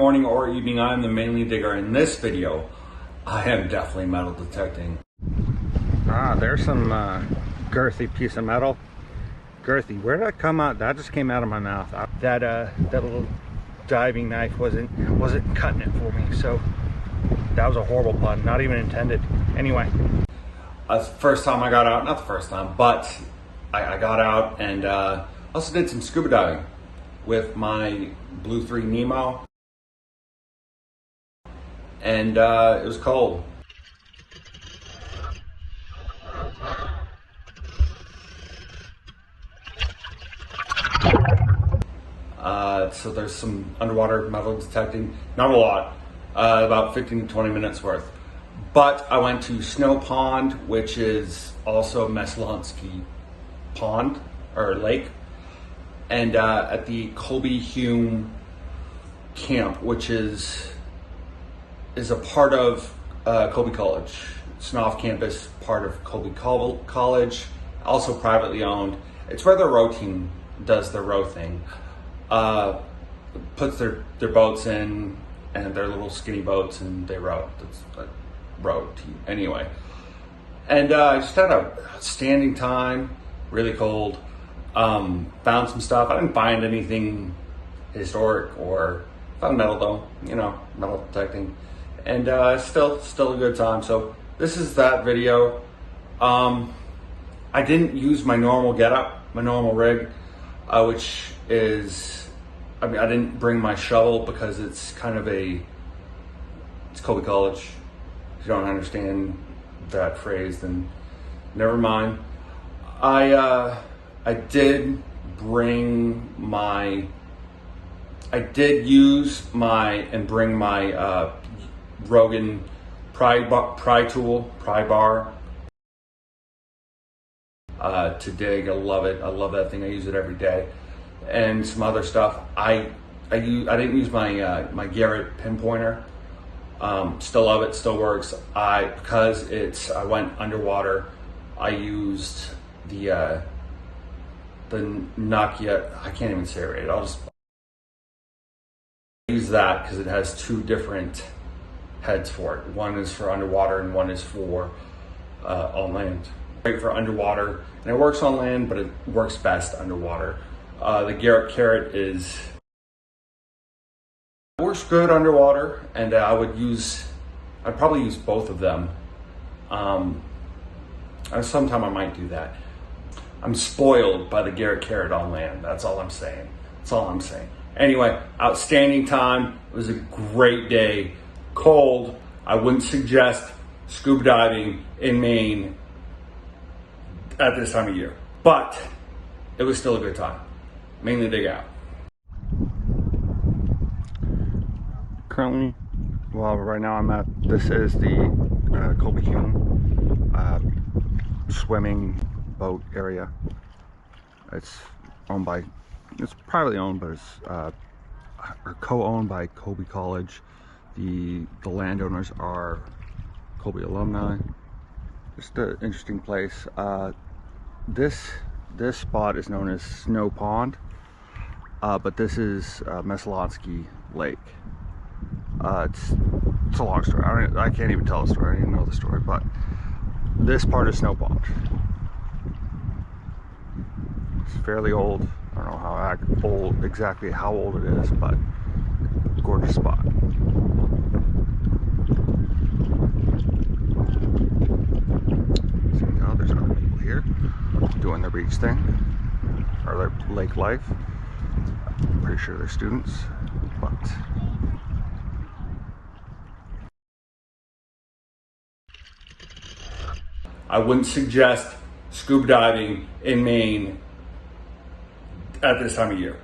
morning or evening. I'm the mainly digger. In this video, I am definitely metal detecting. There's some girthy piece of metal. Girthy, where did that come out? That just came out of my mouth. That little diving knife wasn't cutting it for me, so that was a horrible pun, not even intended. Anyway, first time I got out, not the first time, but I got out and also did some scuba diving with my Blue 3 Nemo, and it was cold. So there's some underwater metal detecting, not a lot, about 15 to 20 minutes worth. But I went to Snow Pond, which is also Messalonsky Pond, or lake, and at the Hume Camp, which is a part of Colby College. It's an off-campus part of Colby College, also privately owned. It's where the row team does their row thing. Puts their boats in, and their little skinny boats, and they row. That's a row team. Anyway, and I just had a standing time, really cold. Found some stuff. I didn't find anything historic, or found metal though, you know, metal detecting, and still a good time. So this is that video. I didn't use my normal getup, my normal rig, which is, I didn't bring my shovel because it's kind of it's Colby College. If you don't understand that phrase, then never mind. I did bring my, bring my Rogan pry bar to dig. I love it. I love that thing. I use it every day. And some other stuff. I didn't use my my Garrett pinpointer. Still love it. Still works. Because I went underwater. I used the Nokia. I can't even say it right. I'll just use that because it has two different heads for it. One is for underwater and one is for on land. Great for underwater, and it works on land, but it works best underwater. The Garrett Carrot works good underwater, and I'd probably use both of them. Sometime I might do that. I'm spoiled by the Garrett Carrot on land. That's all I'm saying. Anyway, outstanding time. It was a great day. Cold. I wouldn't suggest scuba diving in Maine at this time of year, but it was still a good time. Mainly dig out. Currently, well, right now this is the Colby Hume swimming boat area. It's privately owned, but it's co-owned by Colby College. The landowners are Colby alumni. Just an interesting place. This spot is known as Snow Pond, but this is Messalonsky Lake. It's a long story. I can't even tell the story. I don't even know the story, but this part is Snow Pond. It's fairly old. I don't know exactly how old it is, but gorgeous spot. So now there's other people here doing the beach thing, or their lake life. I'm pretty sure they're students, but I wouldn't suggest scuba diving in Maine at this time of year.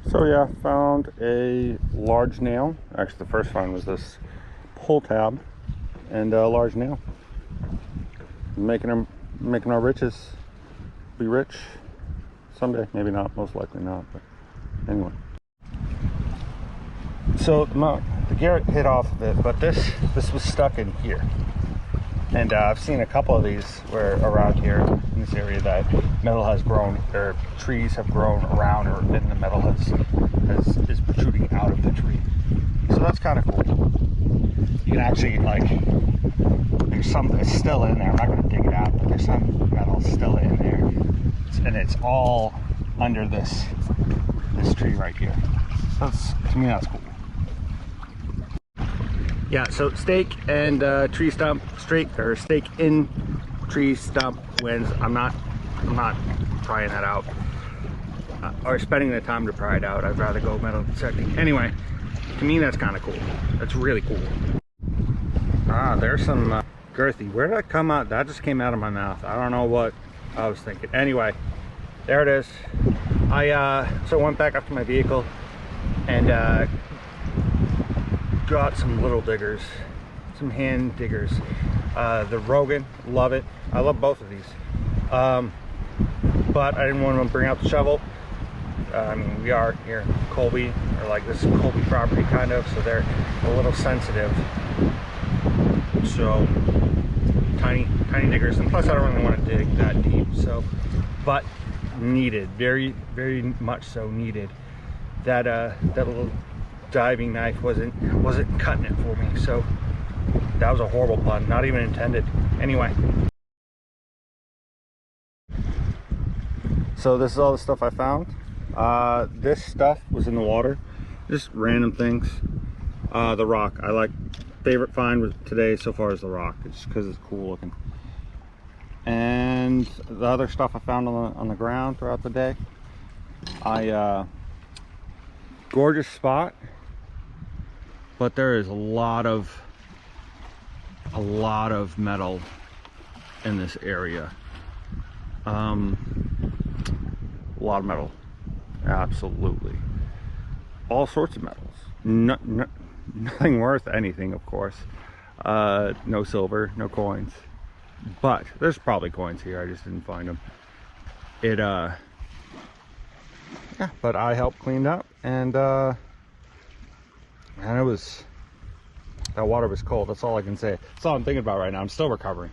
So yeah, found a large nail. Actually, the first find was this pull tab and a large nail. Making our riches. Be rich someday. Maybe not. Most likely not. But anyway. So the Garrett hit off of it, but this was stuck in here. And I've seen a couple of these where around here in this area that metal has grown, or trees have grown around, or then the metal is protruding out of the tree. So that's kind of cool. You can actually, like, there's some that's still in there. I'm not going to dig it out, but there's some metal still in there, and it's all under this tree right here. So to me, that's cool. Yeah, so stake and tree stump stake in tree stump wins. I'm not prying that out or spending the time to pry it out. I'd rather go metal detecting. Anyway, to me that's kind of cool. That's really cool. There's some girthy. Where did that come out? That just came out of my mouth. I don't know what I was thinking. Anyway, there it is. So I went back up to my vehicle and got some little diggers, some hand diggers. The Rogan, love it. I love both of these. But I didn't want to bring out the shovel. I mean, we are here in Colby, or like this is Colby property kind of, so they're a little sensitive. So tiny diggers, and plus I don't really want to dig that deep. So, but needed, very much so needed. That little diving knife wasn't cutting it for me, so that was a horrible pun, not even intended. Anyway, so this is all the stuff I found. This stuff was in the water, just random things. The rock, favorite find was today so far is the rock, just because it's cool looking. And the other stuff I found on the ground throughout the day. Gorgeous spot, but there is a lot of metal in this area. A lot of metal, absolutely. All sorts of metals. Nothing worth anything, of course. No silver, no coins, but there's probably coins here. I just didn't find them. Yeah, but I helped clean up, and man, that water was cold. That's all I can say. That's all I'm thinking about right now. I'm still recovering.